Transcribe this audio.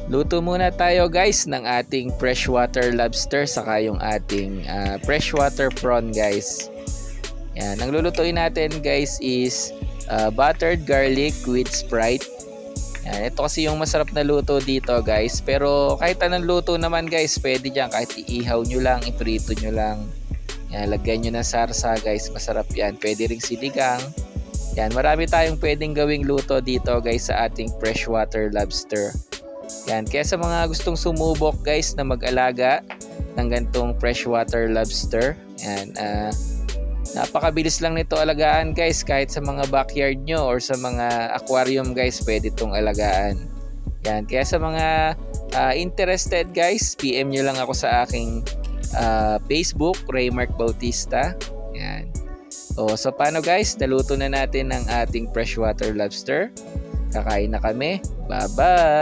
Luto muna tayo guys ng ating freshwater lobster saka yung ating freshwater prawn guys. Yan, ang lulutuin natin guys is buttered garlic with Sprite. Yan, ito kasi yung masarap na luto dito guys. Pero kahit anong luto naman guys, pwede dyan. Kahit iihaw nyo lang, iprito nyo lang. Yan, lagyan nyo ng sarsa guys, masarap yan. Pwede ring sinigang. Yan, marami tayong pwedeng gawing luto dito guys sa ating freshwater lobster. Yan, kaya sa mga gustong sumubok guys na mag-alaga ng gantong freshwater lobster, yan, napakabilis lang nito alagaan guys. Kahit sa mga backyard nyo or sa mga aquarium guys, pwede itong alagaan. Yan, kaya sa mga interested guys, PM nyo lang ako sa aking Facebook, Raymark Bautista. Yan. So paano guys, naluto na natin ang ating freshwater lobster. Kakain na kami. Bye-bye!